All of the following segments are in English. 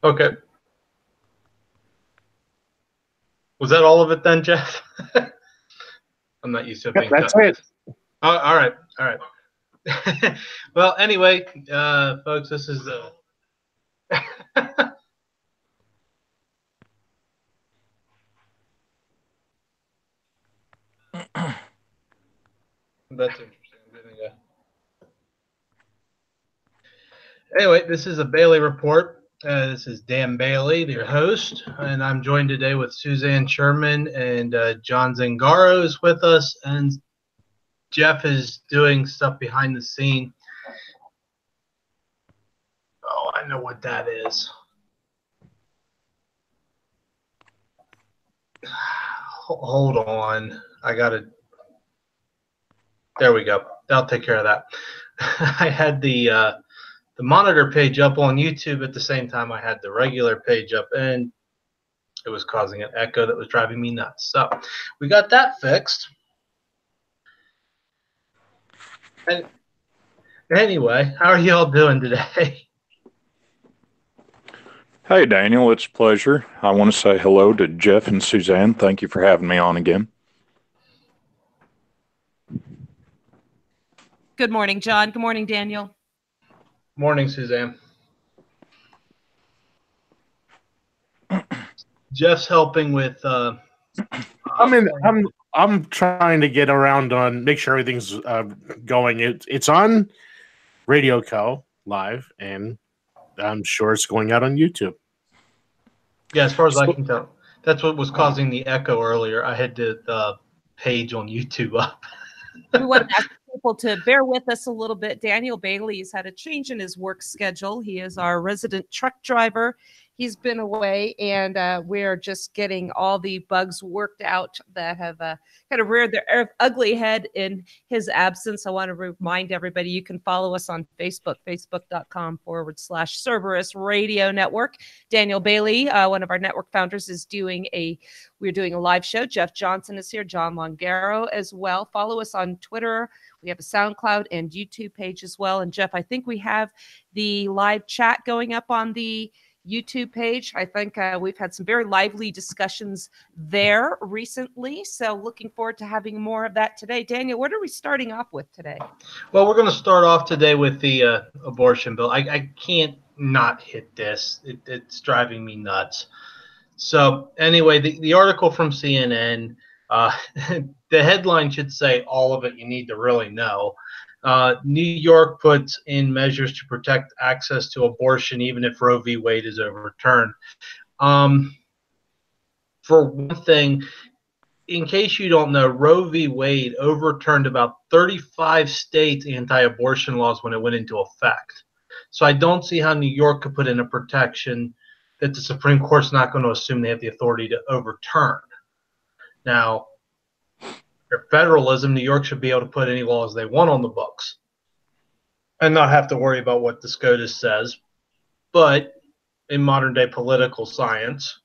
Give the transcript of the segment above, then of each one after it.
Okay. Was that all of it then, Jeff? I'm not used to it being That's cut. it. Oh, all right. All right. Well, anyway, folks, this is that's interesting. Anyway, this is a Bailey Report. This is Dan Bailey, your host, and I'm joined today with Suzanne Sherman and John Zangaro is with us, and Jeff is doing stuff behind the scene. Oh, I know what that is. Hold on. I got to. There we go. I'll take care of that. I had the monitor page up on YouTube at the same time I had the regular page up, and it was causing an echo that was driving me nuts. So we got that fixed. And anyway, how are you all doing today? Hey, Daniel, it's a pleasure. I want to say hello to Jeff and Suzanne. Thank you for having me on again. Good morning, John. Good morning, Daniel. Morning, Suzanne. Jeff's helping with. I'm trying to get around on make sure everything's going. It's on Radio Co. live, and I'm sure it's going out on YouTube. Yeah, as far as I can tell, that's what was causing the echo earlier. I had the page on YouTube up. We want to ask people to bear with us a little bit. Daniel Bailey's had a change in his work schedule. He is our resident truck driver. He's been away, and we're just getting all the bugs worked out that have kind of reared their ugly head in his absence. I want to remind everybody you can follow us on Facebook, facebook.com/Cerberus Radio Network. Daniel Bailey, one of our network founders, is we're doing a live show. Jeff Johnson is here, John Longaro as well. Follow us on Twitter. We have a SoundCloud and YouTube page as well. And Jeff, I think we have the live chat going up on the YouTube page. I think we've had some very lively discussions there recently. So looking forward to having more of that today. Daniel, what are we starting off with today? Well, we're going to start off today with the abortion bill. I can't not hit this. It's driving me nuts. So anyway, the article from CNN, the headline should say all of it you need to really know. New York puts in measures to protect access to abortion even if Roe v. Wade is overturned. For one thing, in case you don't know, Roe v. Wade overturned about 35 states' anti-abortion laws when it went into effect. So I don't see how New York could put in a protection that the Supreme Court's not going to assume they have the authority to overturn. Now, for federalism, New York should be able to put any laws they want on the books and not have to worry about what the SCOTUS says. But in modern day political science,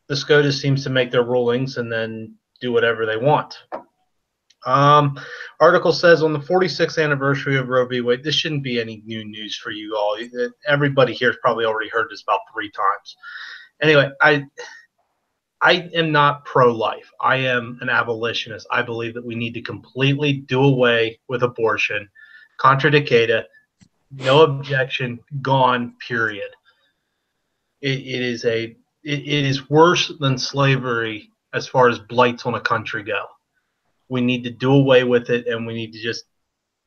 the SCOTUS seems to make their rulings and then do whatever they want. Article says on the 46th anniversary of Roe v. Wade, this shouldn't be any new news for you all. Everybody here has probably already heard this about 3 times. Anyway, I am not pro-life. I am an abolitionist. I believe that we need to completely do away with abortion. Contra dicta, no objection, gone, period. It is worse than slavery as far as blights on a country go. We need to do away with it, and we need to just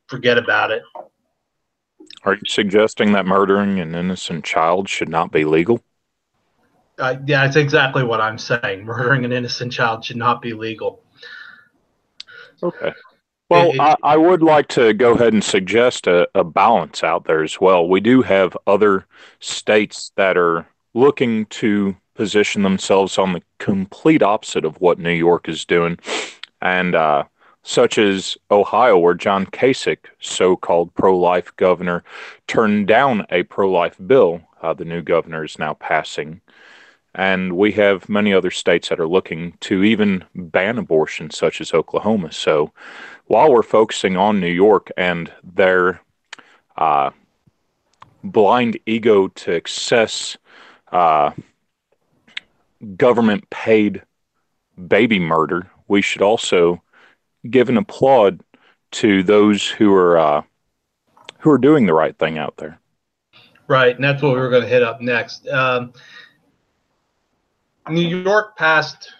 forget about it. Are you suggesting that murdering an innocent child should not be legal? Yeah, that's exactly what I'm saying. Murdering an innocent child should not be legal. Okay. Well, I would like to go ahead and suggest a balance out there as well. We do have other states that are looking to position themselves on the complete opposite of what New York is doing. And such as Ohio, where John Kasich, so-called pro-life governor, turned down a pro-life bill the new governor is now passing. And we have many other states that are looking to even ban abortion, such as Oklahoma. So while we're focusing on New York and their blind ego to access government-paid baby murder, we should also give an applaud to those who are doing the right thing out there. Right, and that's what we were going to hit up next. New York passed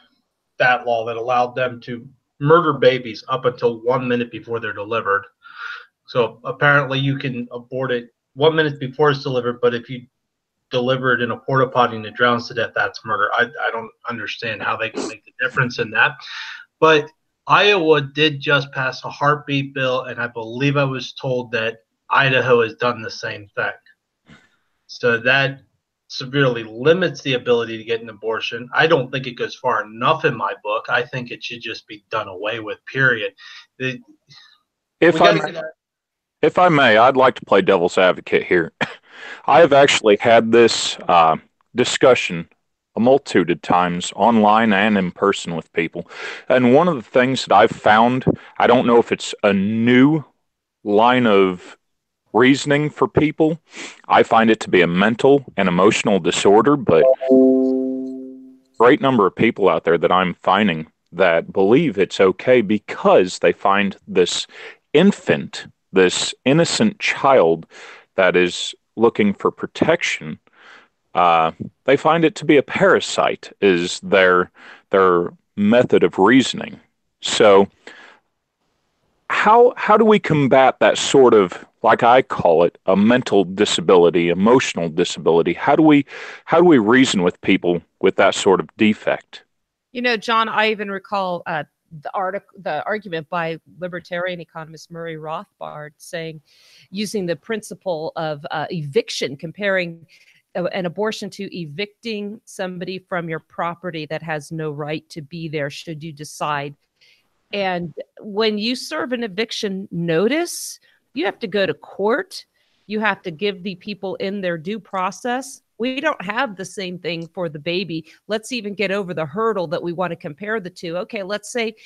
that law that allowed them to murder babies up until 1 minute before they're delivered. So apparently you can abort it 1 minute before it's delivered, but if you deliver it in a porta potty and it drowns to death, that's murder. I don't understand how they can make the difference in that. But Iowa did just pass a heartbeat bill, and I believe I was told that Idaho has done the same thing. So that severely limits the ability to get an abortion. I don't think it goes far enough in my book. I think it should just be done away with, period. If I may, I'd like to play devil's advocate here. I have actually had this discussion a multitude of times online and in person with people. And one of the things that I've found, I don't know if it's a new line of reasoning for people. I find it to be a mental and emotional disorder, but great number of people out there that I'm finding that believe it's okay because they find this infant, this innocent child that is looking for protection. They find it to be a parasite is their method of reasoning. So how do we combat that sort of, like I call it, a mental disability, emotional disability? How do we reason with people with that sort of defect? You know, John, I even recall the argument by libertarian economist Murray Rothbard saying, using the principle of eviction, comparing an abortion to evicting somebody from your property that has no right to be there should you decide. And when you serve an eviction notice, you have to go to court. You have to give the people in their due process. We don't have the same thing for the baby. Let's even get over the hurdle that we want to compare the two. Okay, let's say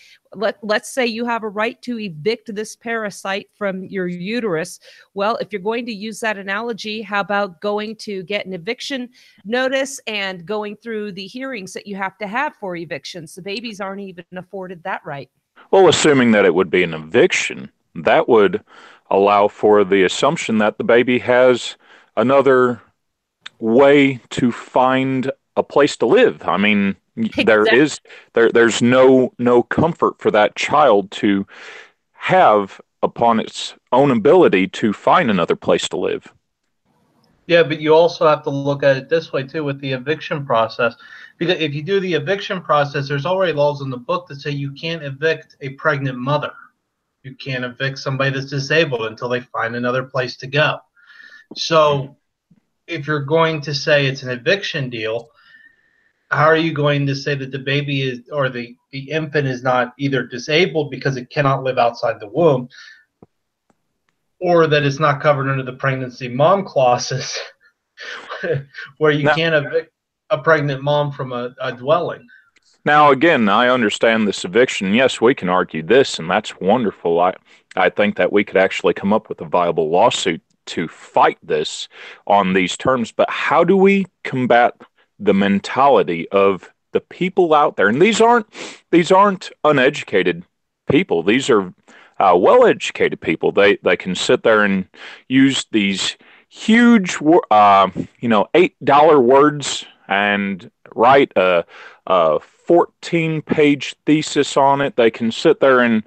you have a right to evict this parasite from your uterus. Well, if you're going to use that analogy, how about going to get an eviction notice and going through the hearings that you have to have for evictions? The babies aren't even afforded that right. Well, assuming that it would be an eviction, that would allow for the assumption that the baby has another way to find a place to live. I mean, exactly. there's no comfort for that child to have upon its own ability to find another place to live. Yeah, but you also have to look at it this way too with the eviction process. Because if you do the eviction process, there's already laws in the book that say you can't evict a pregnant mother. You can't evict somebody that's disabled until they find another place to go. So if you're going to say it's an eviction deal, how are you going to say that the baby is, or the infant is not either disabled because it cannot live outside the womb, or that it's not covered under the pregnancy mom clauses where you can't evict a pregnant mom from a dwelling? Now, again, I understand this eviction. Yes, we can argue this, and that's wonderful. I think that we could actually come up with a viable lawsuit to fight this on these terms. But how do we combat the mentality of the people out there? And these aren't uneducated people. These are well-educated people. They can sit there and use these huge, $8 words and write a 14-page thesis on it. They can sit there and,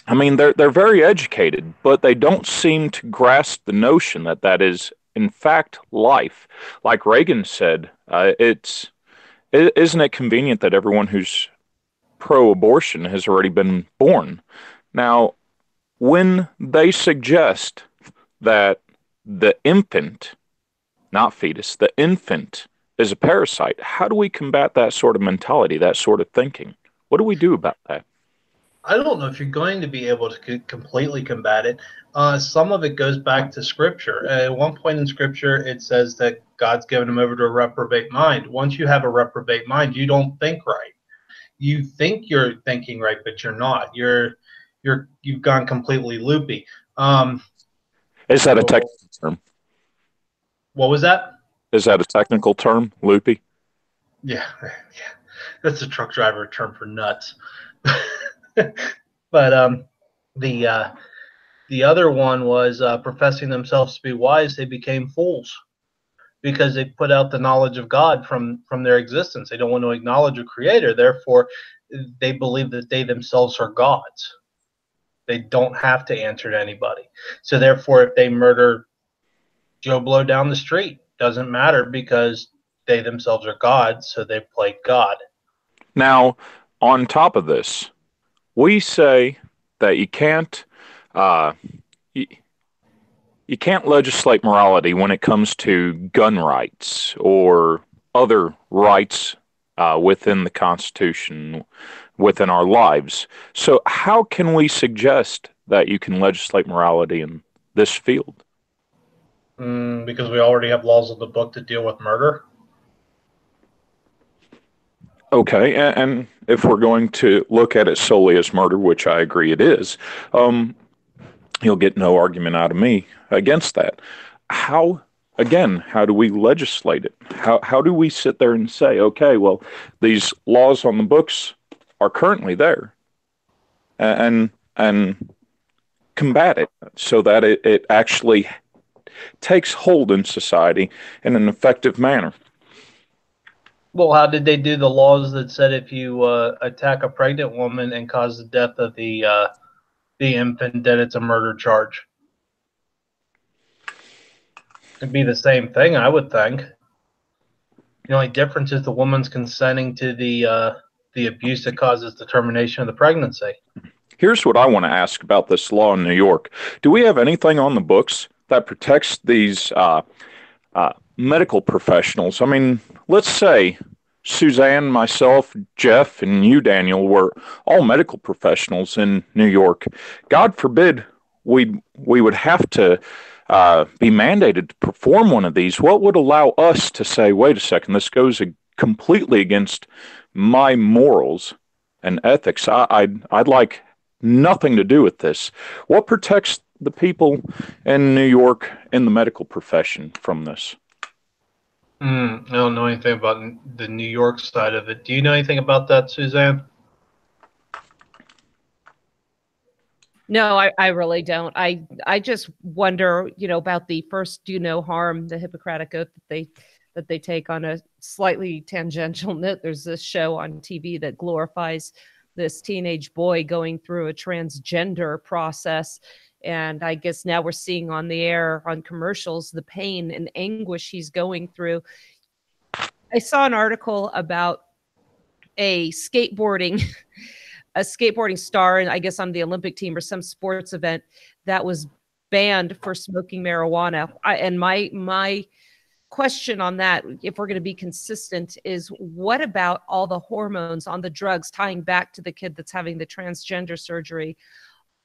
I mean, they're very educated, but they don't seem to grasp the notion that that is, in fact, life. Like Reagan said, isn't it convenient that everyone who's pro-abortion has already been born? Now, when they suggest that the infant, not fetus, the infant is a parasite. How do we combat that sort of mentality, that sort of thinking? What do we do about that? I don't know if you're going to be able to completely combat it. Some of it goes back to Scripture. At one point in Scripture, it says that God's given him over to a reprobate mind. Once you have a reprobate mind, you don't think right. You think you're thinking right, but you're not. You've gone completely loopy. Is that a technical term? What was that? Is that a technical term, loopy? Yeah. That's a truck driver term for nuts. But the other one was professing themselves to be wise, they became fools because they put out the knowledge of God from their existence. They don't want to acknowledge a creator. Therefore, they believe that they themselves are gods. They don't have to answer to anybody. So therefore, if they murder Joe Blow down the street, doesn't matter because they themselves are gods, so they played God. Now, on top of this, we say that you can't legislate morality when it comes to gun rights or other rights within the Constitution, within our lives. So how can we suggest that you can legislate morality in this field? Because we already have laws of the book to deal with murder. Okay, and if we're going to look at it solely as murder, which I agree it is, you'll get no argument out of me against that. How do we legislate it? How do we sit there and say, okay, well, these laws on the books are currently there, and combat it so that it actually takes hold in society in an effective manner? Well, how did they do the laws that said if you attack a pregnant woman and cause the death of the infant, then it's a murder charge? It'd be the same thing, I would think. The only difference is the woman's consenting to the abuse that causes the termination of the pregnancy. Here's what I want to ask about this law in New York. Do we have anything on the books that protects these medical professionals? I mean, let's say Suzanne, myself, Jeff, and you, Daniel, were all medical professionals in New York. God forbid we would have to be mandated to perform one of these. What would allow us to say, wait a second, this goes completely against my morals and ethics? I'd like nothing to do with this. What protects the people in New York in the medical profession from this? I don't know anything about the New York side of it. Do you know anything about that, Suzanne? No, I really don't. I just wonder, about the first do no harm, the Hippocratic oath that they take. On a slightly tangential note, there's this show on TV that glorifies this teenage boy going through a transgender process. And I guess now we're seeing on the air, on commercials, the pain and anguish he's going through. I saw an article about a skateboarding star, and I guess on the Olympic team or some sports event, that was banned for smoking marijuana. And my question on that, if we're going to be consistent, is what about all the hormones on the drugs, tying back to the kid that's having the transgender surgery?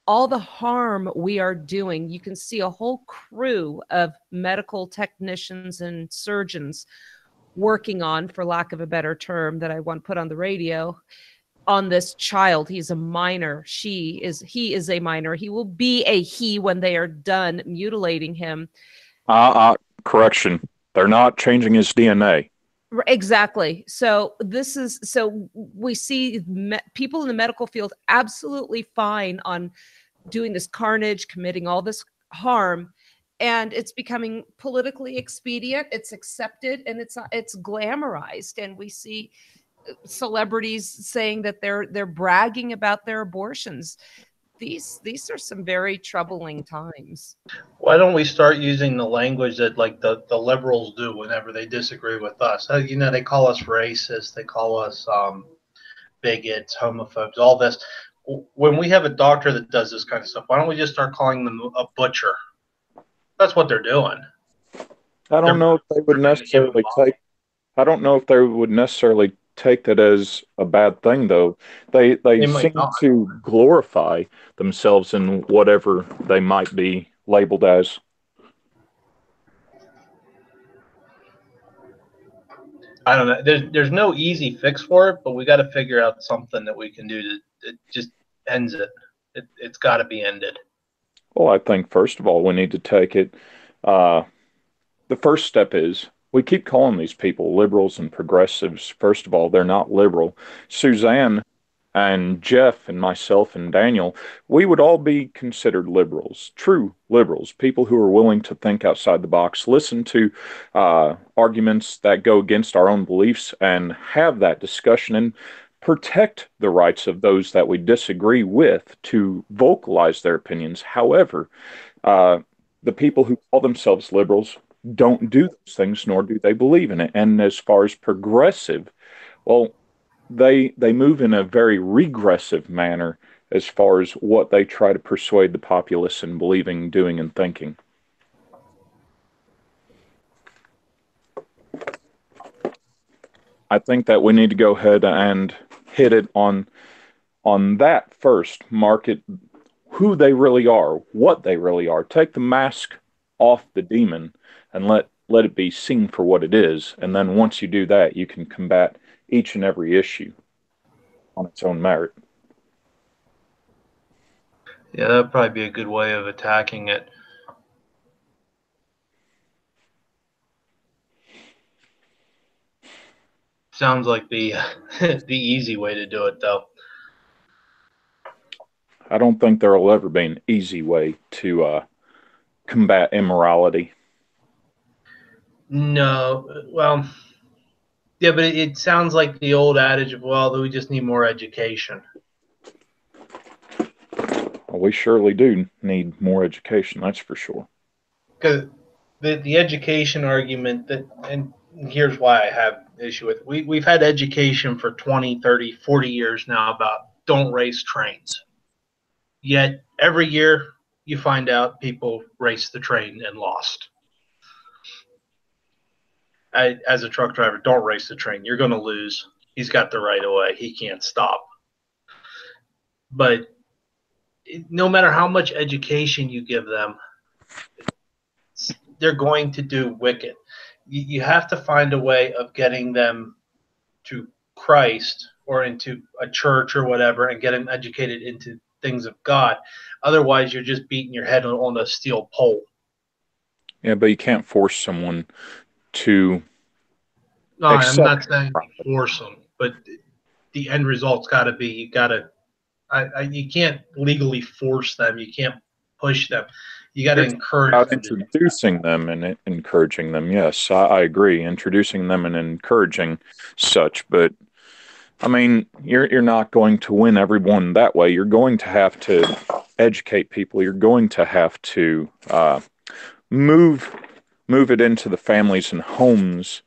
All the harm we are doing. You can see a whole crew of medical technicians and surgeons working on, for lack of a better term that I want put on the radio, on this child. He's a minor. He is a minor. He will be a he when they are done mutilating him. Correction. They're not changing his DNA. Exactly. So we see people in the medical field absolutely fine on doing this carnage, committing all this harm, and it's becoming politically expedient. It's accepted, and it's glamorized, and we see celebrities saying that they're bragging about their abortions. These are some very troubling times. Why don't we start using the language that like the liberals do whenever they disagree with us? They call us racist, they call us bigots, homophobes, all this. When we have a doctor that does this kind of stuff, why don't we just start calling them a butcher? That's what they're doing. I don't know if they would necessarily take I don't know if they would necessarily take that as a bad thing, though. They might seem not. to glorify themselves in whatever they might be labeled as. I don't know. There's no easy fix for it, but we got to figure out something that we can do that just ends it. It's got to be ended. Well, I think first of all we need to take it. The first step is we keep calling these people liberals and progressives. First of all, they're not liberal. Suzanne and Jeff and myself and Daniel, we would all be considered liberals, true liberals, people who are willing to think outside the box, listen to arguments that go against our own beliefs, and have that discussion and protect the rights of those that we disagree with to vocalize their opinions. However, the people who call themselves liberals don't do those things, nor do they believe in it. And as far as progressive, well, they move in a very regressive manner as far as what they try to persuade the populace in believing, doing, and thinking. I think that we need to go ahead and hit it on that first. Market who they really are, what they really are. Take the mask off the demon and let it be seen for what it is. And then once you do that, you can combat each and every issue on its own merit. Yeah, that'd probably be a good way of attacking it. Sounds like the the easy way to do it, though. I don't think there will ever be an easy way to combat immorality. No, well, yeah, but it sounds like the old adage of, well, we just need more education. Well, we surely do need more education, that's for sure. Because the education argument, and here's why I have issue with it. We've had education for 20, 30, 40 years now about don't race trains. Yet every year you find out people raced the train and lost. As a truck driver, don't race the train. You're going to lose. He's got the right of way. He can't stop. But no matter how much education you give them, they're going to do wicked. You have to find a way of getting them to Christ or into a church or whatever and get them educated into things of God. Otherwise, you're just beating your head on a steel pole. Yeah, but you can't force someone to. No, I'm not saying force them, but the end result's got to be you got to. You can't legally force them. You can't push them. You got to encourage them. Introducing them and encouraging them. Yes, I agree. Introducing them and encouraging such, but I mean, you're not going to win everyone that way. You're going to have to educate people. You're going to have to move it into the families and homes,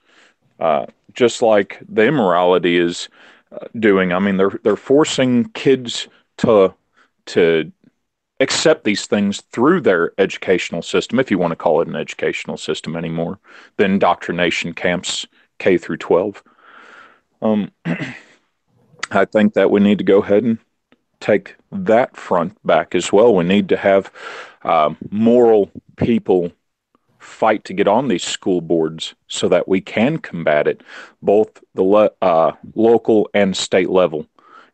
just like the immorality is doing. I mean, they're forcing kids to accept these things through their educational system, if you want to call it an educational system anymore, the indoctrination camps K through 12. I think that we need to go ahead and take that front back as well. We need to have moral people fight to get on these school boards so that we can combat it, both the local and state level.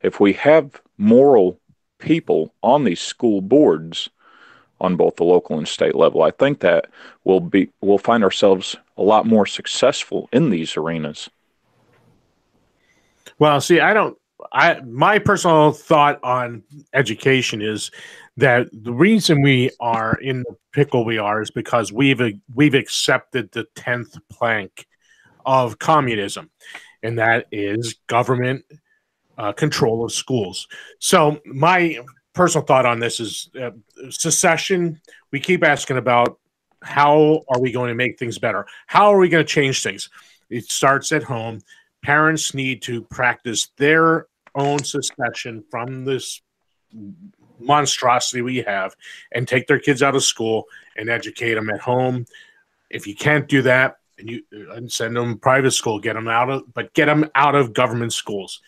If we have moral people on these school boards on both the local and state level, I think that we'll find ourselves a lot more successful in these arenas. Well, see, my personal thought on education is that the reason we are in the pickle we are is because we've accepted the 10th plank of communism, and that is government control of schools. So my personal thought on this is secession. We keep asking about how are we going to make things better? How are we going to change things? It starts at home. Parents need to practice their own secession from this monstrosity we have and take their kids out of school and educate them at home. If you can't do that, and send them private school, get them out of government schools.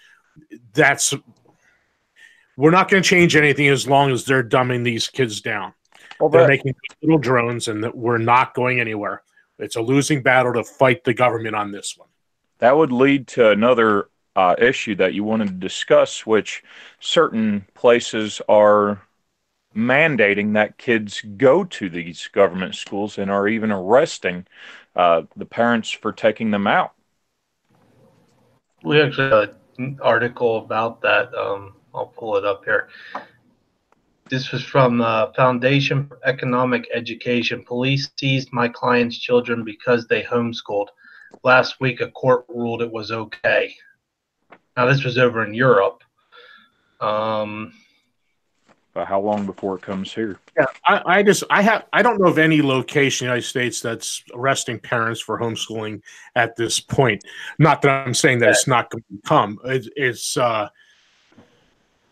We're not going to change anything as long as they're dumbing these kids down. Well, they're making little drones, and we're not going anywhere. It's a losing battle to fight the government on this one. That would lead to another issue that you wanted to discuss, which certain places are mandating that kids go to these government schools and are even arresting the parents for taking them out. We actually had an article about that. I'll pull it up here. This was from Foundation for Economic Education. Police seized my client's children because they homeschooled. Last week, a court ruled it was okay. Now, this was over in Europe. But how long before it comes here? Yeah, I don't know of any location in the United States that's arresting parents for homeschooling at this point. Not that I'm saying that it's not going to come.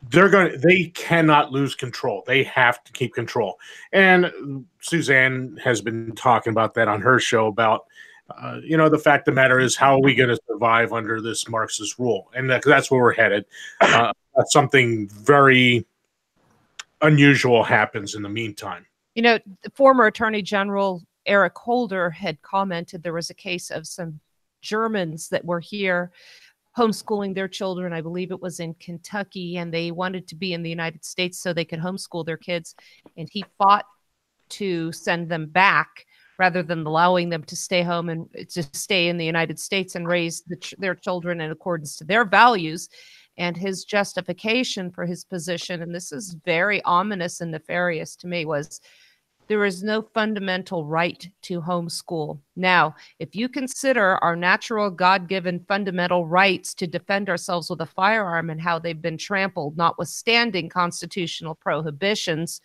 They cannot lose control. They have to keep control. And Suzanne has been talking about that on her show about, the fact of the matter is, how are we going to survive under this Marxist rule? And that's where we're headed. Something very unusual happens in the meantime. The former Attorney General Eric Holder had commented there was a case of some Germans that were here homeschooling their children. I believe it was in Kentucky, and they wanted to be in the United States so they could homeschool their kids. And he fought to send them back rather than allowing them to stay home and to stay in the United States and raise their children in accordance to their values. And his justification for his position, and this is very ominous and nefarious to me, was there is no fundamental right to homeschool. Now, if you consider our natural God-given fundamental rights to defend ourselves with a firearm and how they've been trampled, notwithstanding constitutional prohibitions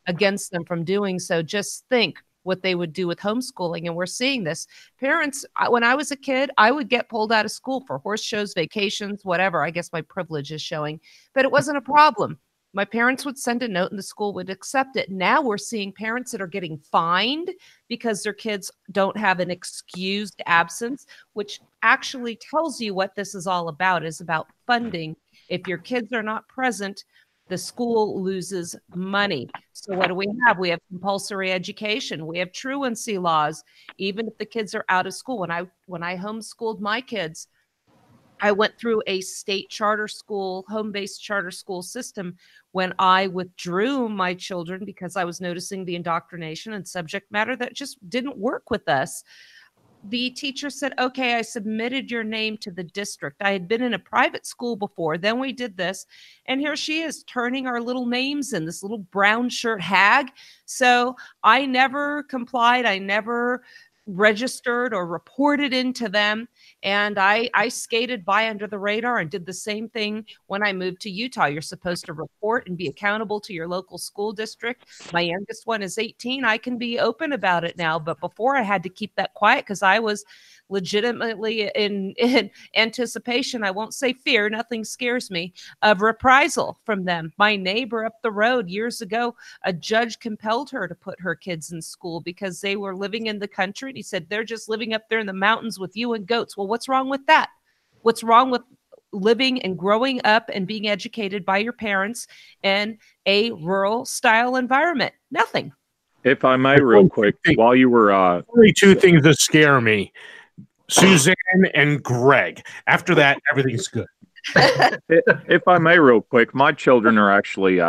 against them from doing so, just think what they would do with homeschooling. And we're seeing this. Parents, when I was a kid, I would get pulled out of school for horse shows, vacations, whatever. I guess my privilege is showing, but it wasn't a problem. My parents would send a note and the school would accept it. Now we're seeing parents that are getting fined because their kids don't have an excused absence, which actually tells you what this is all about, is about funding. If your kids are not present, the school loses money. So what do we have? We have compulsory education. We have truancy laws, even if the kids are out of school. When I homeschooled my kids, I went through a state charter school, home-based charter school system. When I withdrew my children because I was noticing the indoctrination and subject matter that just didn't work with us, the teacher said, okay, I submitted your name to the district. I had been in a private school before. Then we did this. And here she is turning our little names in, this little brown shirt hag. So I never complied. I never registered or reported into them. And I skated by under the radar and did the same thing when I moved to Utah. You're supposed to report and be accountable to your local school district. My youngest one is 18. I can be open about it now. But before, I had to keep that quiet because I was legitimately in anticipation. I won't say fear. Nothing scares me of reprisal from them. My neighbor up the road years ago, a judge compelled her to put her kids in school because they were living in the country. And he said, they're just living up there in the mountains with you and goats. Well, what's wrong with that? What's wrong with living and growing up and being educated by your parents in a rural style environment? Nothing. If I may, real quick, while you were only two things that scare me: Suzanne and Greg. After that, everything's good. If I may, real quick, my children are actually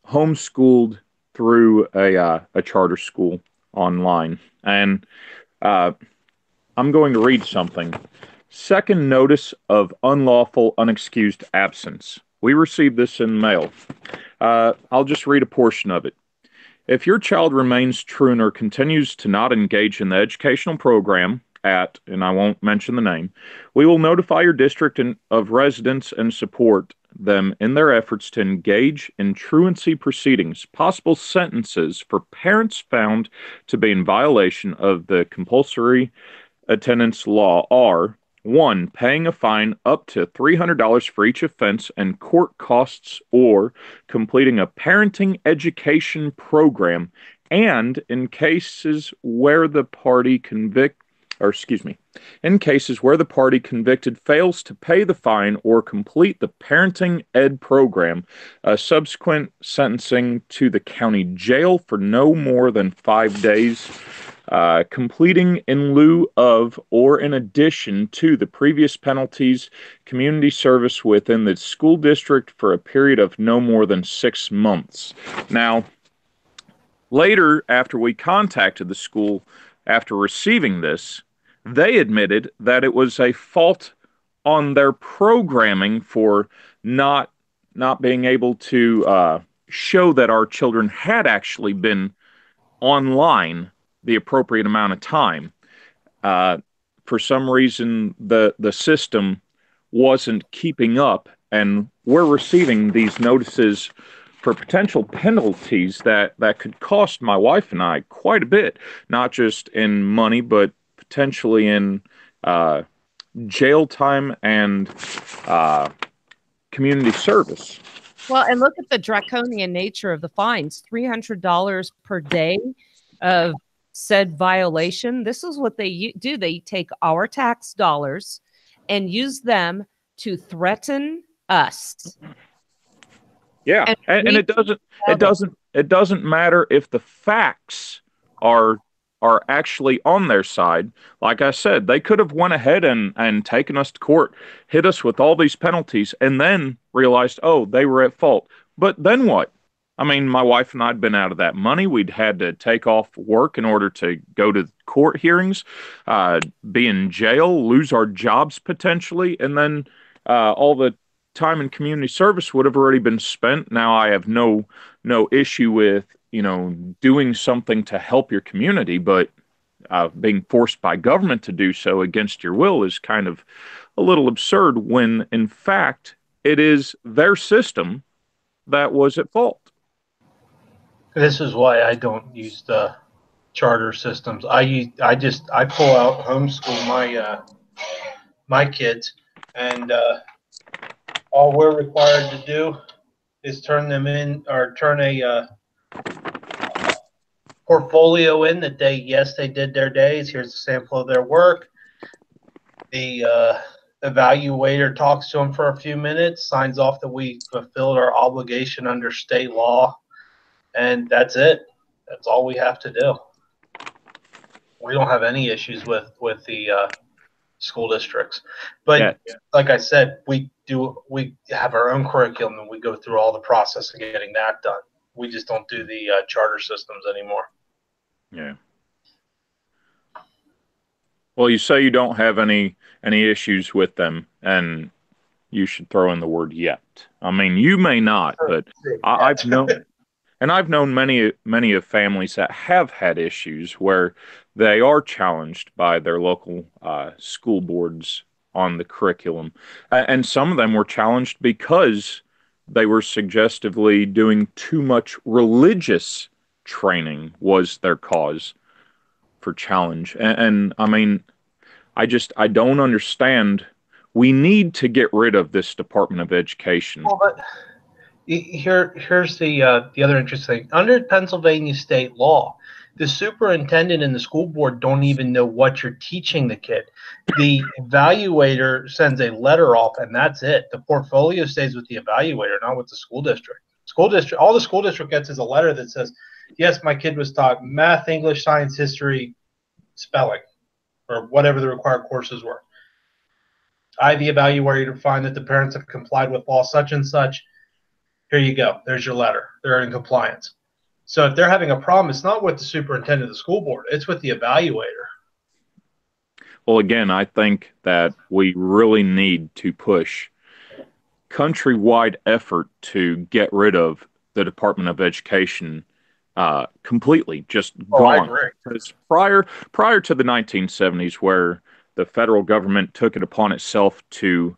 homeschooled through a charter school online, and I'm going to read something. Second notice of unlawful unexcused absence. We received this in mail. I'll just read a portion of it. If your child remains truant or continues to not engage in the educational program at, and I won't mention the name, we will notify your district of residents and support them in their efforts to engage in truancy proceedings. Possible sentences for parents found to be in violation of the compulsory attendance law are: 1, paying a fine up to $300 for each offense and court costs, or completing a parenting education program and in cases where the party convicted fails to pay the fine or complete the parenting ed program, subsequent sentencing to the county jail for no more than 5 days, completing in lieu of or in addition to the previous penalties, community service within the school district for a period of no more than 6 months. Now, later, after we contacted the school after receiving this, they admitted that it was a fault on their programming for not being able to show that our children had actually been online the appropriate amount of time. For some reason, the system wasn't keeping up, and we're receiving these notices for potential penalties that could cost my wife and I quite a bit, not just in money, but potentially in jail time and community service. Well, and look at the draconian nature of the fines, $300 per day of said violation. This is what they do. They take our tax dollars and use them to threaten us. Yeah, and it doesn't matter if the facts are actually on their side. Like I said, they could have went ahead and taken us to court, hit us with all these penalties, and then realized, oh, they were at fault. But then what? I mean, my wife and I had been out of that money. We'd had to take off work in order to go to court hearings, be in jail, lose our jobs potentially, and then all the time in community service would have already been spent. Now I have no issue with, doing something to help your community, but being forced by government to do so against your will is kind of a little absurd when, in fact, it is their system that was at fault. This is why I don't use the charter systems. I pull out homeschool my kids, and all we're required to do is turn them in, or turn a portfolio in that they did their days. Here's a sample of their work. The evaluator talks to them for a few minutes, signs off that we fulfilled our obligation under state law, and that's it. That's all we have to do. We don't have any issues with the school districts, but like I said, we have our own curriculum and we go through all the process of getting that done. We just don't do the charter systems anymore. Yeah. Well, you say you don't have any issues with them, and you should throw in the word yet. I mean, you may not, but I've known many of families that have had issues where they are challenged by their local school boards on the curriculum, and some of them were challenged because they were suggestively doing too much religious training was their cause for challenge. And I mean, I don't understand. We need to get rid of this Department of Education. Well, but here's the other interesting thing. Under Pennsylvania state law, the superintendent and the school board don't even know what you're teaching the kid. The evaluator sends a letter off, and that's it. The portfolio stays with the evaluator, not with the school district. All the school district gets is a letter that says, yes, my kid was taught math, English, science, history, spelling, or whatever the required courses were. I, the evaluator, find that the parents have complied with law such and such. Here you go. There's your letter. They're in compliance. So if they're having a problem, it's not with the superintendent of the school board. It's with the evaluator. Well, again, I think that we really need to push countrywide effort to get rid of the Department of Education completely, just gone. I agree. Because prior to the 1970s, where the federal government took it upon itself to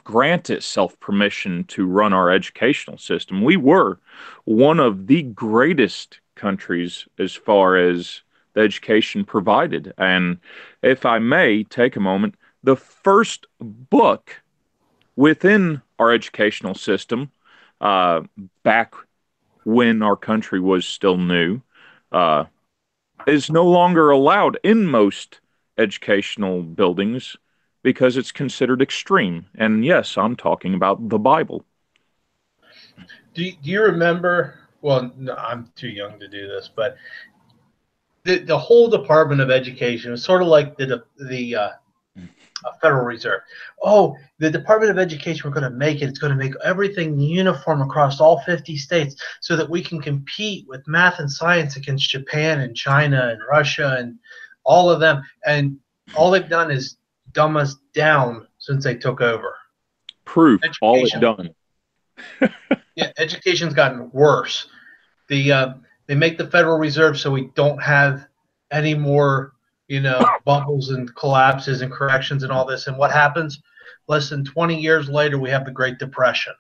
grant itself permission to run our educational system, we were one of the greatest countries as far as the education provided. And if I may take a moment, the first book within our educational system back when our country was still new, is no longer allowed in most educational buildings because it's considered extreme. And yes, I'm talking about the Bible. Do you remember? Well, no, I'm too young to do this, but the whole Department of Education is sort of like the Federal Reserve. Oh, the Department of Education, we're going to make it. It's going to make everything uniform across all 50 states so that we can compete with math and science against Japan and China and Russia and all of them. And all they've done is dumb us down since they took over. Proof, all it's done. Yeah, education's gotten worse. They make the Federal Reserve so we don't have any more, bubbles and collapses and corrections and all this. And what happens? Less than 20 years later, we have the Great Depression.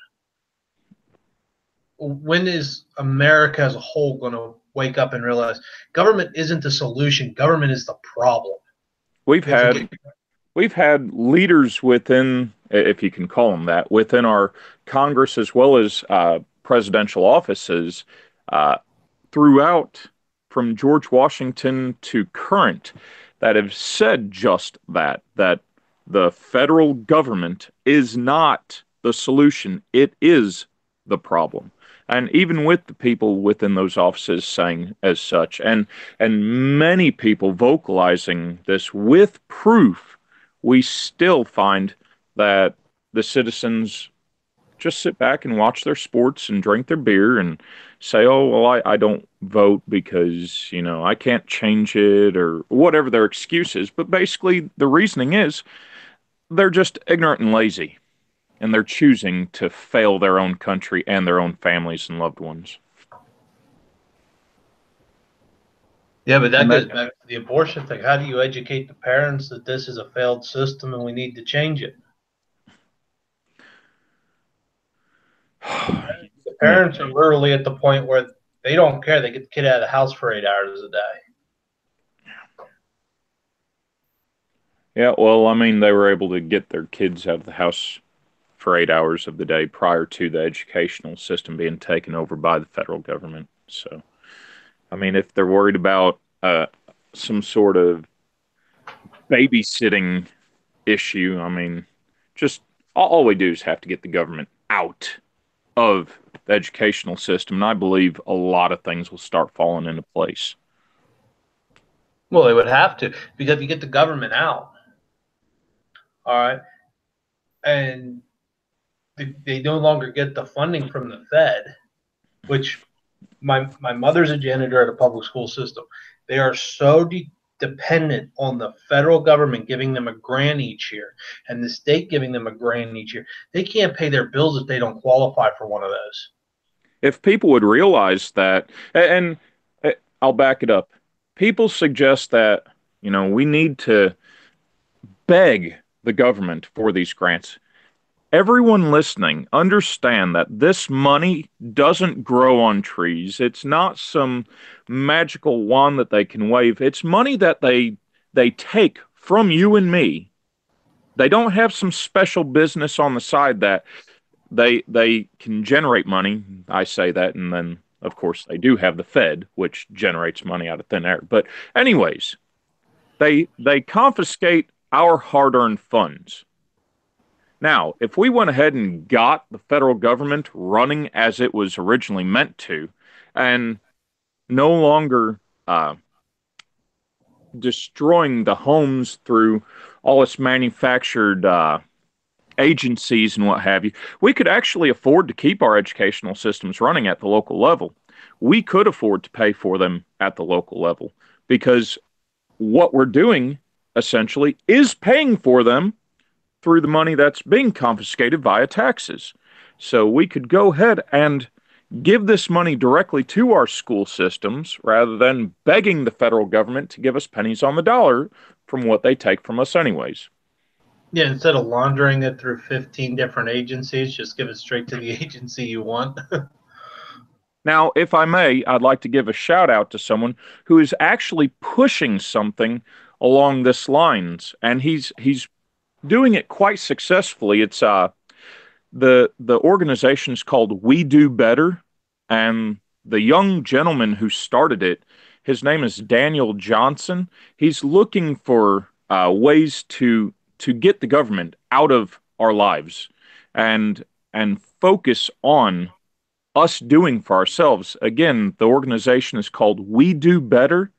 When is America as a whole going to wake up and realize government isn't the solution? Government is the problem. We've had leaders within, if you can call them that, within our Congress as well as presidential offices throughout, from George Washington to current, that have said just that the federal government is not the solution. It is the problem. And even with the people within those offices saying as such, and many people vocalizing this with proof, we still find that the citizens just sit back and watch their sports and drink their beer and say, oh, well, I don't vote because, I can't change it, or whatever their excuse is. But basically, the reasoning is they're just ignorant and lazy, and they're choosing to fail their own country and their own families and loved ones. Yeah, but that goes back to the abortion thing. How do you educate the parents that this is a failed system and we need to change it? The parents are literally at the point where they don't care. They get the kid out of the house for 8 hours a day. Yeah, well, I mean, they were able to get their kids out of the house for 8 hours of the day prior to the educational system being taken over by the federal government. So, I mean, if they're worried about some sort of babysitting issue, I mean, just all we do is have to get the government out of the educational system, and I believe a lot of things will start falling into place. Well, they would have to, because if you get the government out, all right, and they no longer get the funding from the Fed, which my mother's a janitor at a public school system. They are so dependent on the federal government giving them a grant each year and the state giving them a grant each year. They can't pay their bills if they don't qualify for one of those. If people would realize that, and I'll back it up. People suggest that, we need to beg the government for these grants. Everyone listening, understand that this money doesn't grow on trees. It's not some magical wand that they can wave. It's money that they take from you and me. They don't have some special business on the side that they can generate money. I say that, and then, of course, they do have the Fed, which generates money out of thin air. But anyways, they confiscate our hard-earned funds. Now, if we went ahead and got the federal government running as it was originally meant to, and no longer destroying the homes through all its manufactured agencies and what have you, we could actually afford to keep our educational systems running at the local level. We could afford to pay for them at the local level, because what we're doing essentially is paying for them through the money that's being confiscated via taxes. So we could go ahead and give this money directly to our school systems rather than begging the federal government to give us pennies on the dollar from what they take from us anyways. Yeah, instead of laundering it through 15 different agencies, just give it straight to the agency you want. Now, if I may, I'd like to give a shout out to someone who is actually pushing something along this lines, and he's doing it quite successfully. It's the organization's called We Do Better, and the young gentleman who started it, his name is Daniel Johnson. He's looking for ways to get the government out of our lives and focus on us doing for ourselves. Again, the organization is called We Do Better,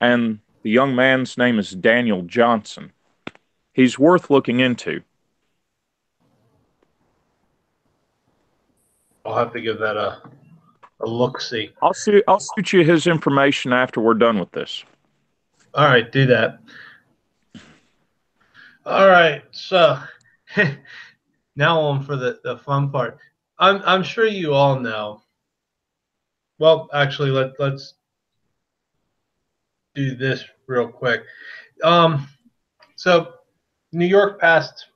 and the young man's name is Daniel Johnson. He's worth looking into. I'll have to give that a look-see. I'll shoot you his information after we're done with this. All right, do that. All right, so now on for the fun part. I'm sure you all know. Well, actually, let's do this real quick. So New York passed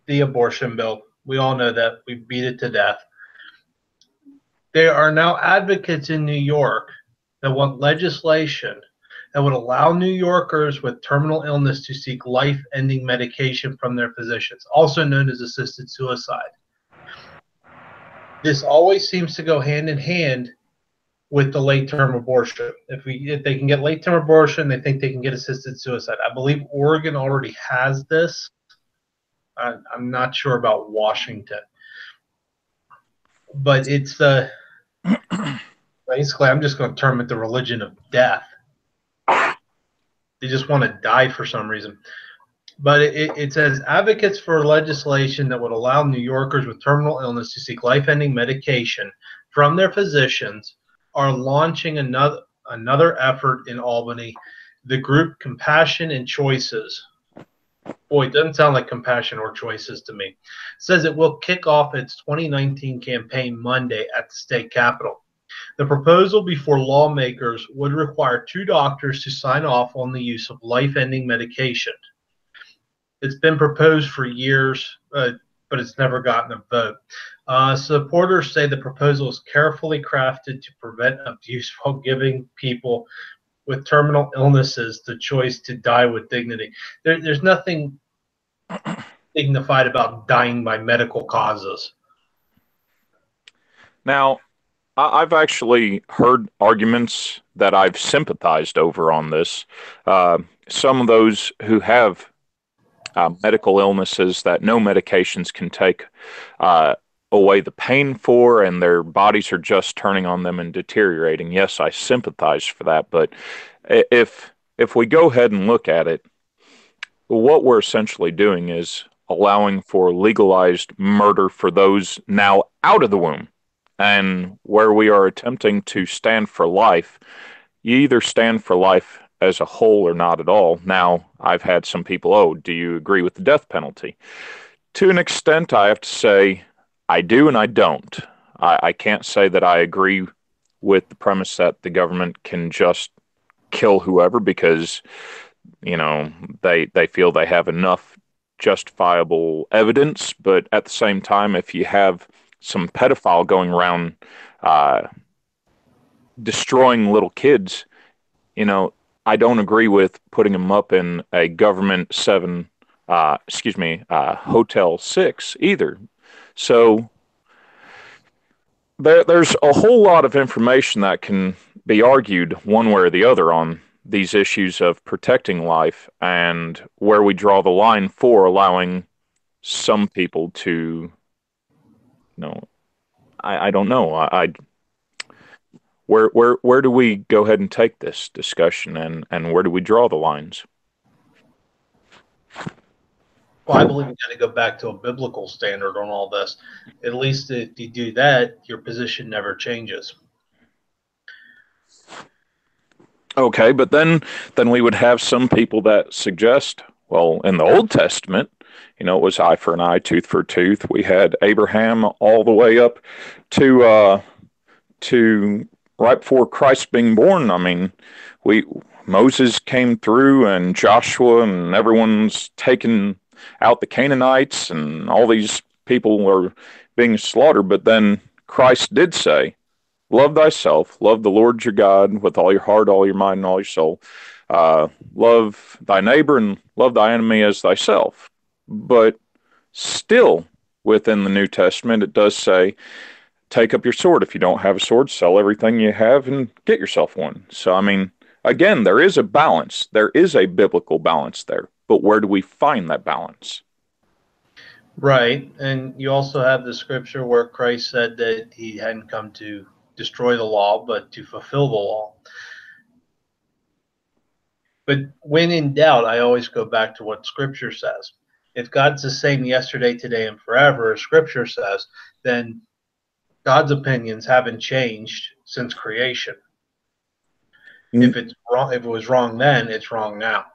the abortion bill. We all know that. We beat it to death. There are now advocates in New York that want legislation that would allow New Yorkers with terminal illness to seek life-ending medication from their physicians, also known as assisted suicide. This always seems to go hand in hand with the late-term abortion. If they can get late-term abortion, they think they can get assisted suicide. I believe Oregon already has this. I'm not sure about Washington. But it's basically, I'm just going to term it the religion of death. They just want to die for some reason. But it says advocates for legislation that would allow New Yorkers with terminal illness to seek life-ending medication from their physicians are launching another effort in Albany, the group Compassion and Choices. Boy, it doesn't sound like Compassion or Choices to me. It says it will kick off its 2019 campaign Monday at the state capitol. The proposal before lawmakers would require 2 doctors to sign off on the use of life-ending medication. It's been proposed for years, but it's never gotten a vote. Supporters say the proposal is carefully crafted to prevent abuse while giving people with terminal illnesses the choice to die with dignity. There's nothing dignified about dying by medical causes. Now, I've actually heard arguments that I've sympathized over on this. Some of those who have medical illnesses that no medications can take away the pain for, and their bodies are just turning on them and deteriorating. Yes, I sympathize for that, but if we go ahead and look at it, what we're essentially doing is allowing for legalized murder for those now out of the womb. And where we are attempting to stand for life, you either stand for life as a whole or not at all. Now, I've had some people, do you agree with the death penalty? To an extent, I have to say I do and I don't. I can't say that I agree with the premise that the government can just kill whoever because, they feel they have enough justifiable evidence. But at the same time, if you have some pedophile going around destroying little kids, I don't agree with putting them up in a government Hotel 6 either. So there's a whole lot of information that can be argued one way or the other on these issues of protecting life and where we draw the line for allowing some people to, I don't know. Where do we go ahead and take this discussion and where do we draw the lines? Well, I believe you got to go back to a biblical standard on all this. At least if you do that, your position never changes. Okay, but then we would have some people that suggest, well, in the Old Testament, it was eye for an eye, tooth for a tooth. We had Abraham all the way up to right before Christ being born. I mean, Moses came through and Joshua and everyone's taking out the Canaanites and all these people were being slaughtered. But then Christ did say, love thyself, love the Lord your God with all your heart, all your mind, and all your soul. Love thy neighbor and love thy enemy as thyself. But still within the New Testament, it does say take up your sword. If you don't have a sword, sell everything you have and get yourself one. So, I mean, again, there is a balance. There is a biblical balance there. But where do we find that balance? Right. And you also have the scripture where Christ said that he hadn't come to destroy the law, but to fulfill the law. But when in doubt, I always go back to what scripture says. If God's the same yesterday, today, and forever, as scripture says, then God's opinions haven't changed since creation. If it's wrong, if it was wrong then, it's wrong now.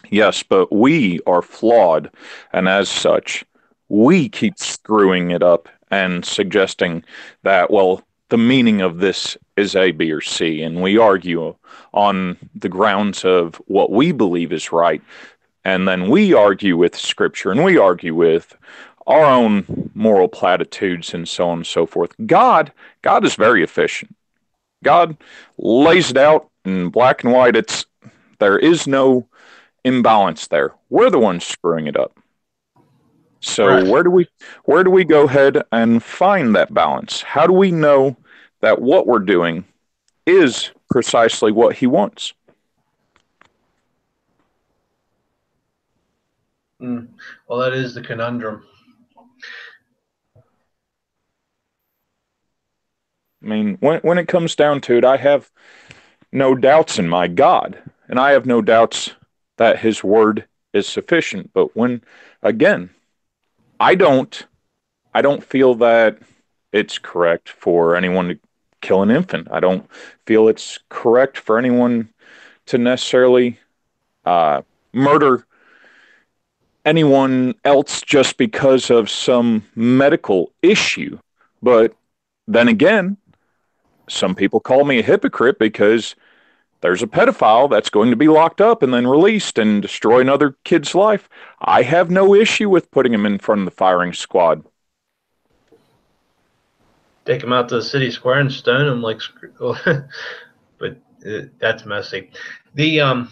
Yes, but we are flawed, and as such, we keep screwing it up and suggesting that, well, the meaning of this is A, B, or C, and we argue on the grounds of what we believe is right, and then we argue with Scripture, and we argue with our own moral platitudes, and so on and so forth. God is very efficient. God lays it out in black and white. There is no imbalance there. We're the ones screwing it up. So right. where do we go ahead and find that balance? How do we know that what we're doing is precisely what he wants? Well, that is the conundrum. I mean, when it comes down to it, I have no doubts in my God, and I have no doubts that his word is sufficient. But when, again, I don't feel that it's correct for anyone to kill an infant. I don't feel it's correct for anyone to necessarily murder anyone else just because of some medical issue. But then again, some people call me a hypocrite because there's a pedophile that's going to be locked up and then released and destroy another kid's life. I have no issue with putting him in front of the firing squad. Take him out to the city square and stone him like, but that's messy. I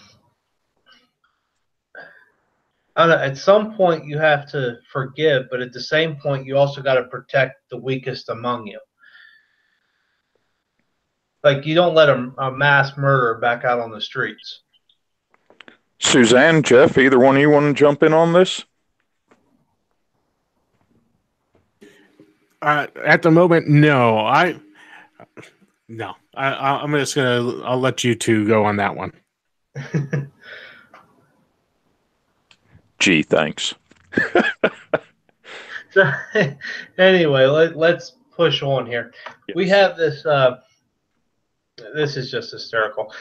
don't know, at some point you have to forgive, but at the same point you also got to protect the weakest among you. Like, you don't let a mass murderer back out on the streets. Suzanne, Jeff, either one of you want to jump in on this? At the moment, no. I'm just gonna. I'll let you two go on that one. Gee, thanks. So, anyway, let's push on here. Yes. We have this. This is just hysterical.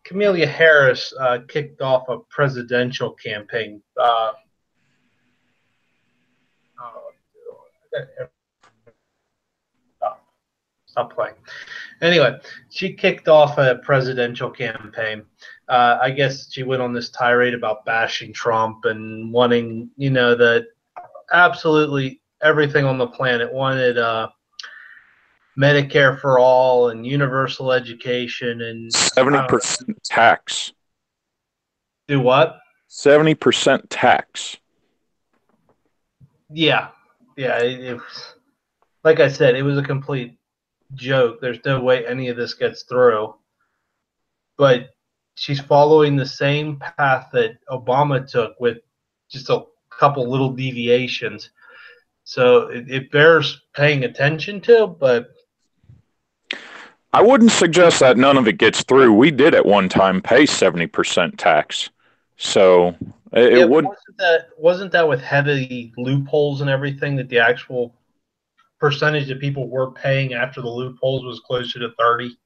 Kamala Harris kicked off a presidential campaign. Stop playing. Anyway, she kicked off a presidential campaign. I guess she went on this tirade about bashing Trump and wanting, that absolutely everything on the planet, wanted Medicare for all and universal education and 70% tax. Do what? 70% tax. Yeah. It was, like I said, it was a complete joke. There's no way any of this gets through. But she's following the same path that Obama took with just a couple little deviations. So it bears paying attention to, but I wouldn't suggest that none of it gets through. We did at one time pay 70% tax. So it would. Wasn't that with heavy loopholes and everything, that the actual percentage that people were paying after the loopholes was closer to 30?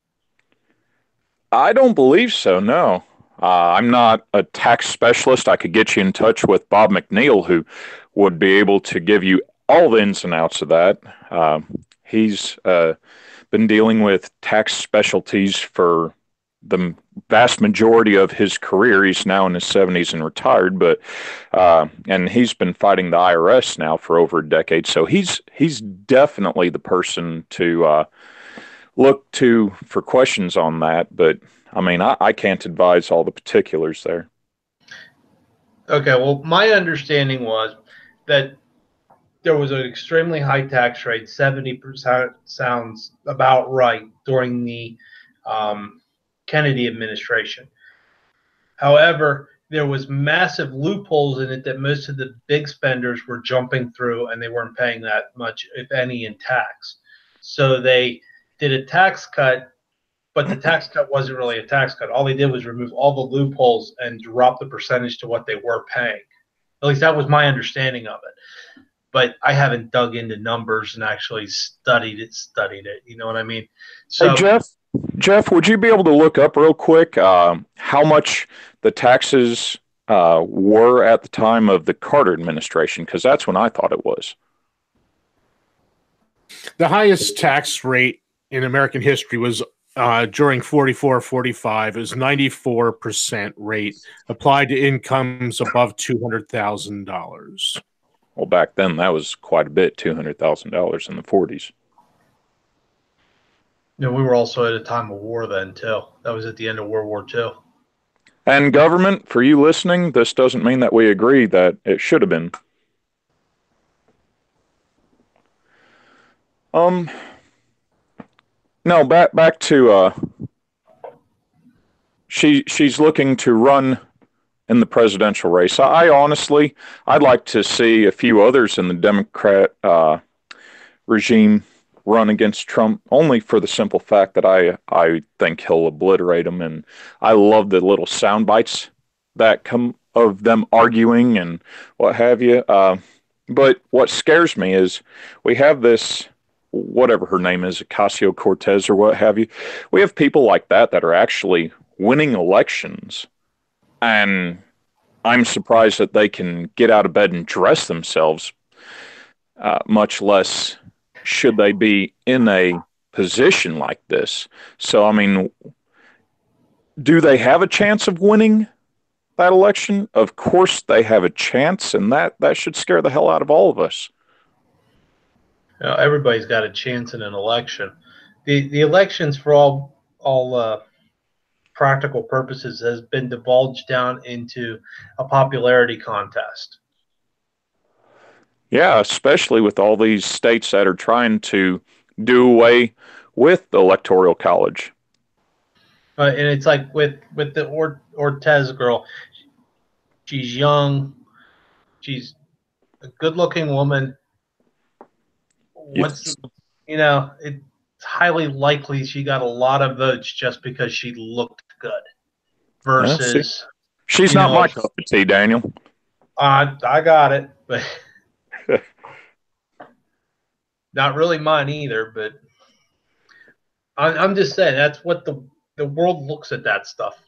I don't believe so, no. I'm not a tax specialist. I could get you in touch with Bob McNeil, who would be able to give you all the ins and outs of that. He's been dealing with tax specialties for the vast majority of his career. He's now in his 70s and retired, but and he's been fighting the IRS now for over a decade. So he's definitely the person to look to for questions on that. But I mean, I can't advise all the particulars there. Okay, well, my understanding was that there was an extremely high tax rate. 70% sounds about right during the Kennedy administration. However, there was massive loopholes in it that most of the big spenders were jumping through, and they weren't paying that much, if any, in tax. So they did a tax cut, but the tax cut wasn't really a tax cut. All they did was remove all the loopholes and drop the percentage to what they were paying. At least that was my understanding of it. But I haven't dug into numbers and actually studied it. You know what I mean? So, hey, Jeff, would you be able to look up real quick how much the taxes were at the time of the Carter administration? Because that's when I thought it was. The highest tax rate in American history was during 44-45. It was 94% rate applied to incomes above $200,000. Well, back then that was quite a bit, $200,000 in the 40s. Yeah, we were also at a time of war then too. That was at the end of World War II. And government, for you listening, this doesn't mean that we agree that it should have been. No, back to she's looking to run in the presidential race. I honestly, I'd like to see a few others in the Democrat regime run against Trump, only for the simple fact that I think he'll obliterate him, and I love the little sound bites that come of them arguing and what have you. But what scares me is we have this, whatever her name is, Ocasio-Cortez or what have you. We have people like that are actually winning elections, and I'm surprised that they can get out of bed and dress themselves, much less should they be in a position like this. So, I mean, do they have a chance of winning that election? Of course they have a chance, and that should scare the hell out of all of us. You know, everybody's got a chance in an election. The elections, for all practical purposes, has been divulged down into a popularity contest. Yeah, especially with all these states that are trying to do away with the Electoral College. And it's like with the Ortez girl. She's young. She's a good-looking woman. Yes. It's highly likely she got a lot of votes just because she looked good. Versus, she's not my cup of tea, Daniel. I got it, but not really mine either. But I'm just saying that's what the world looks at that stuff.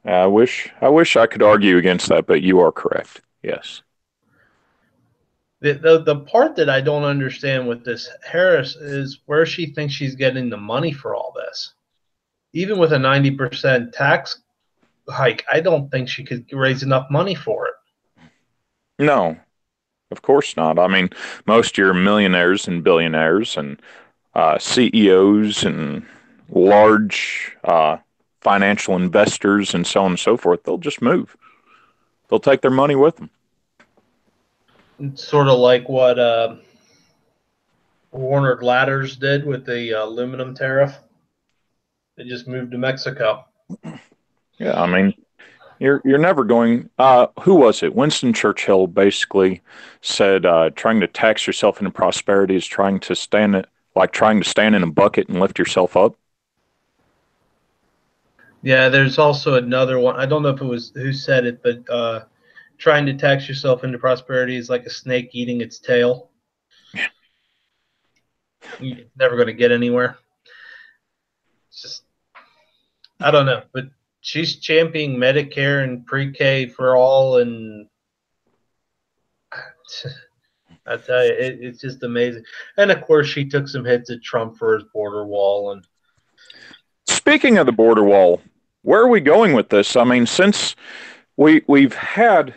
I wish I could argue against that, but you are correct. Yes. The part that I don't understand with this Harris is where she thinks she's getting the money for all this. Even with a 90% tax hike, I don't think she could raise enough money for it. No, of course not. I mean, most of your millionaires and billionaires and CEOs and large financial investors and so on and so forth, they'll just move. They'll take their money with them. It's sort of like what Warner Ladders did with the aluminum tariff. They just moved to Mexico. Yeah, I mean, you're never going. Who was it? Winston Churchill basically said, "Trying to tax yourself into prosperity is trying to stand in a bucket and lift yourself up." Yeah, there's also another one. I don't know if it was who said it, but trying to tax yourself into prosperity is like a snake eating its tail. You're never going to get anywhere. It's just, I don't know, but she's championing Medicare and pre-K for all, and I tell you, it's just amazing. And of course, she took some hits at Trump for his border wall. And speaking of the border wall, where are we going with this? I mean, since we've had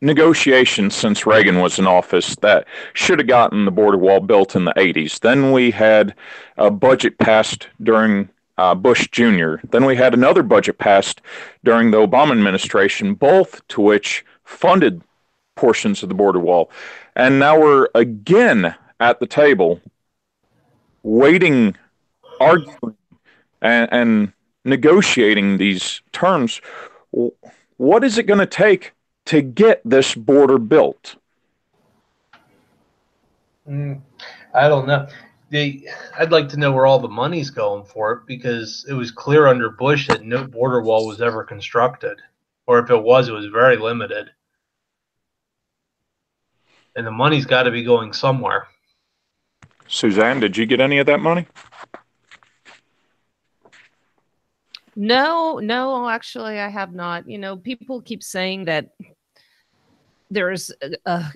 negotiations since Reagan was in office that should have gotten the border wall built in the 80s. Then we had a budget passed during Bush Jr. Then we had another budget passed during the Obama administration, both to which funded portions of the border wall. And now we're again at the table waiting, arguing, and negotiating these terms. What is it going to take to get this border built? I don't know. I'd like to know where all the money's going for it, because it was clear under Bush that no border wall was ever constructed, or if it was very limited. And the money's got to be going somewhere. Suzanne, did you get any of that money? No, actually, I have not. People keep saying that there's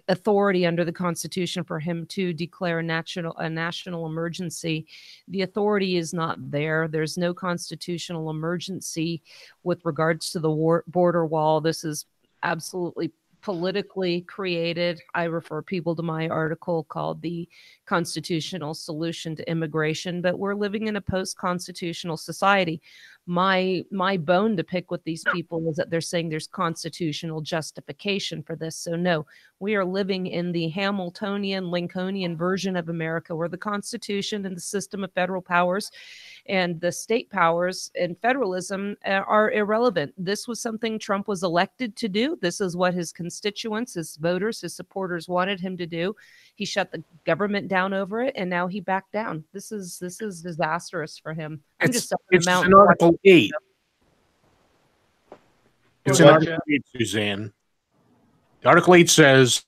authority under the Constitution for him to declare a national emergency. The authority is not there. There's no constitutional emergency with regards to the border wall. This is absolutely politically created. I refer people to my article called The Constitutional Solution to Immigration, but we're living in a post-constitutional society. My bone to pick with these people is that they're saying there's constitutional justification for this. So no, we are living in the Hamiltonian, Lincolnian version of America, where the Constitution and the system of federal powers and the state powers and federalism are irrelevant. This was something Trump was elected to do. This is what his constituents, his voters, his supporters wanted him to do. He shut the government down over it, and now he backed down. This is disastrous for him. It's in Article 8. It's in Article 8, Suzanne. Article 8 says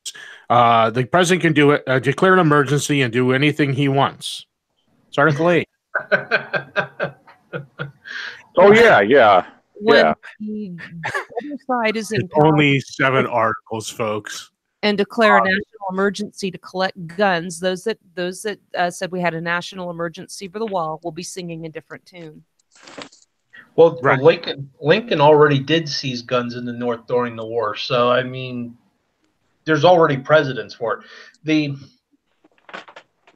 the president can do it, declare an emergency and do anything he wants. It's Article 8. Oh, yeah. When the other side is in power, only 7 articles, folks. And declare a national emergency to collect guns. Those that said we had a national emergency for the wall will be singing a different tune. Well, right. Lincoln already did seize guns in the North during the war. So, I mean, there's already precedents for it.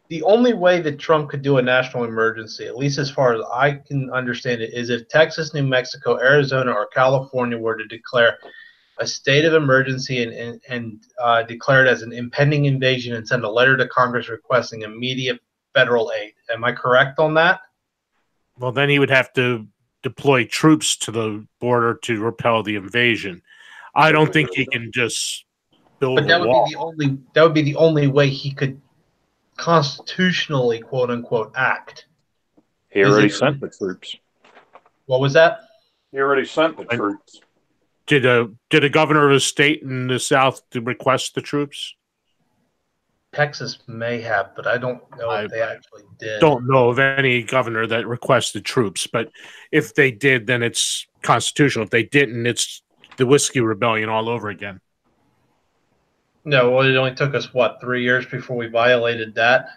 The only way that Trump could do a national emergency, at least as far as I can understand it, is if Texas, New Mexico, Arizona, or California were to declare a state of emergency and declare it as an impending invasion and send a letter to Congress requesting immediate federal aid. Am I correct on that? Well, then he would have to deploy troops to the border to repel the invasion. I don't think he can just build a wall. That would be the only way he could constitutionally, quote unquote, act. He already sent the troops. What was that? He already sent the troops. Did a governor of a state in the South to request the troops? Texas may have, but I don't know if they actually did. Don't know of any governor that requested troops, but if they did, then it's constitutional. If they didn't, it's the Whiskey Rebellion all over again. No, well, it only took us, 3 years before we violated that?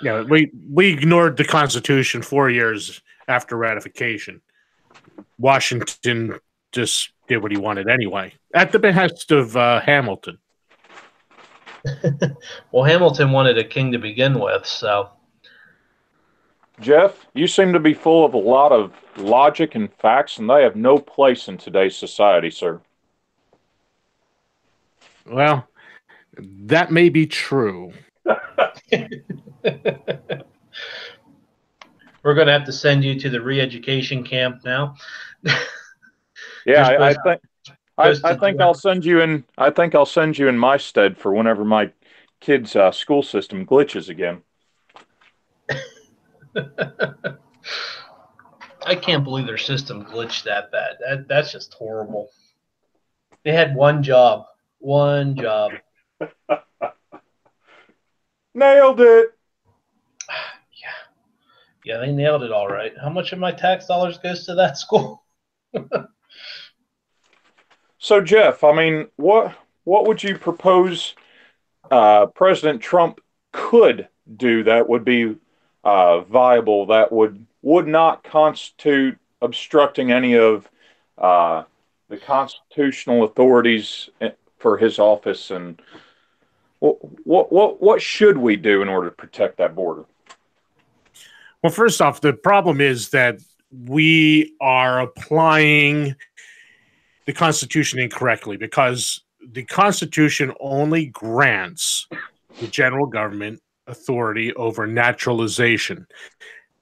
Yeah, we ignored the Constitution 4 years after ratification. Washington just did what he wanted anyway, at the behest of Hamilton. Well, Hamilton wanted a king to begin with, so. Jeff, you seem to be full of a lot of logic and facts, and they have no place in today's society, sir. Well, that may be true. We're going to have to send you to the re-education camp now. Yeah, I think I'll send you in. I think I'll send you in my stead for whenever my kids' school system glitches again. I can't believe their system glitched that bad. That's just horrible. They had one job. Nailed it. Yeah, they nailed it all right. How much of my tax dollars goes to that school? So, Jeff, I mean, what would you propose President Trump could do that would be viable, that would not constitute obstructing any of the constitutional authorities for his office? And what should we do in order to protect that border? Well, first off, the problem is that we are applying the Constitution incorrectly, because the Constitution only grants the general government authority over naturalization.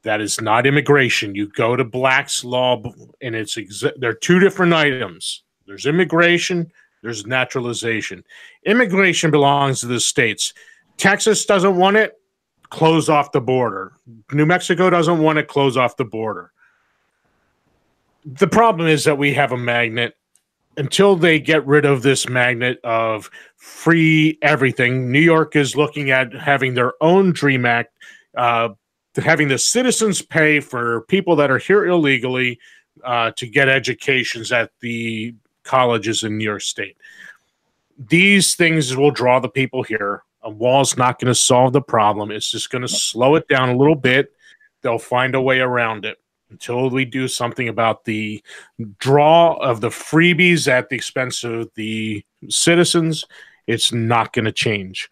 That is not immigration. You go to Black's Law, and there are two different items. There's immigration, there's naturalization. Immigration belongs to the states. Texas doesn't want it, close off the border. New Mexico doesn't want it, close off the border. The problem is that we have a magnet. Until they get rid of this magnet of free everything, New York is looking at having their own DREAM Act, having the citizens pay for people that are here illegally to get educations at the colleges in New York State. These things will draw the people here. A wall's not going to solve the problem. It's just going to slow it down a little bit. They'll find a way around it. Until we do something about the draw of the freebies at the expense of the citizens, it's not going to change.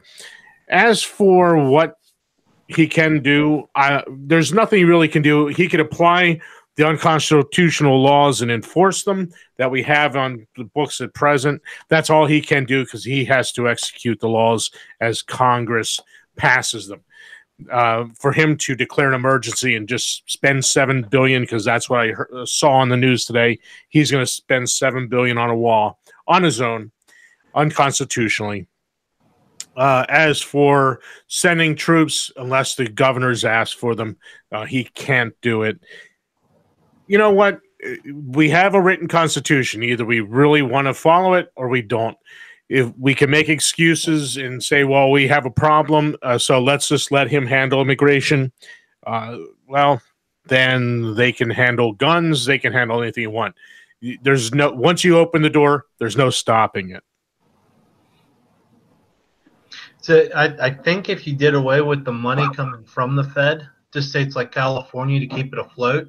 As for what he can do, there's nothing he really can do. He could apply the unconstitutional laws and enforce them that we have on the books at present. That's all he can do, because he has to execute the laws as Congress passes them. For him to declare an emergency and just spend $7 billion, because that's what I saw on the news today, he's going to spend $7 billion on a wall on his own, unconstitutionally. As for sending troops, unless the governors ask for them, he can't do it. You know what? We have a written constitution. Either we really want to follow it or we don't. If we can make excuses and say, well, we have a problem, so let's just let him handle immigration, well, then they can handle guns, they can handle anything you want. Once you open the door, there's no stopping it. So I think if you did away with the money coming from the Fed to states like California to keep it afloat,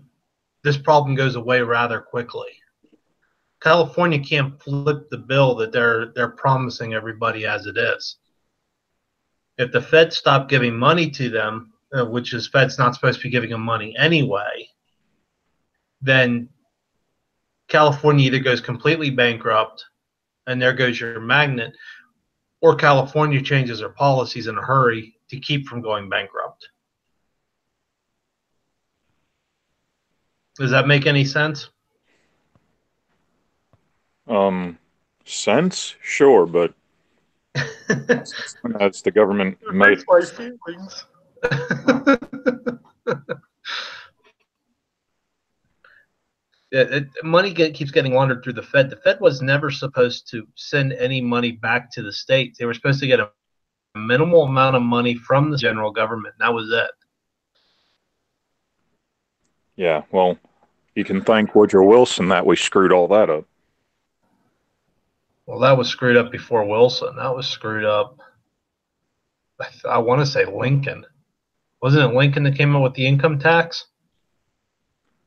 this problem goes away rather quickly. California can't flip the bill that they're promising everybody as it is. If the Fed stopped giving money to them, which is Fed's not supposed to be giving them money anyway, then California either goes completely bankrupt, and there goes your magnet, or California changes their policies in a hurry to keep from going bankrupt. Does that make any sense? Sense? Sure, but as the government made my feelings. Money keeps getting laundered through the Fed. The Fed was never supposed to send any money back to the states. They were supposed to get a minimal amount of money from the general government. That was it. Yeah, well, you can thank Woodrow Wilson that we screwed all that up. Well, that was screwed up before Wilson. That was screwed up. I want to say Lincoln. Wasn't it Lincoln that came up with the income tax?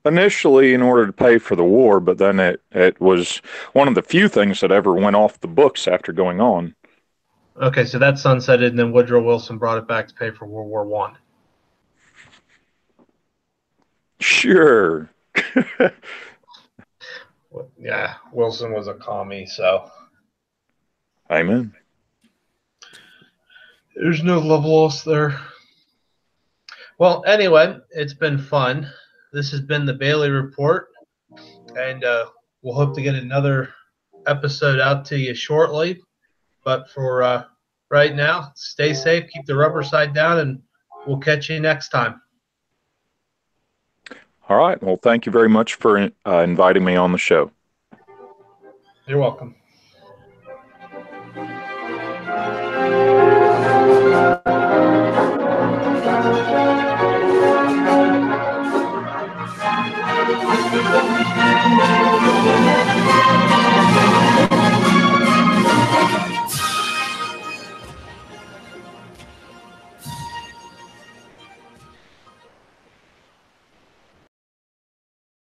Initially, in order to pay for the war, but then it was one of the few things that ever went off the books after going on. Okay, so that sunsetted, and then Woodrow Wilson brought it back to pay for World War I. Sure. Yeah, Wilson was a commie, so. Amen. There's no love lost there. Well, anyway, it's been fun. This has been the Bailey Report, and we'll hope to get another episode out to you shortly. But for right now, stay safe, keep the rubber side down, and we'll catch you next time. All right. Well, thank you very much for inviting me on the show. You're welcome.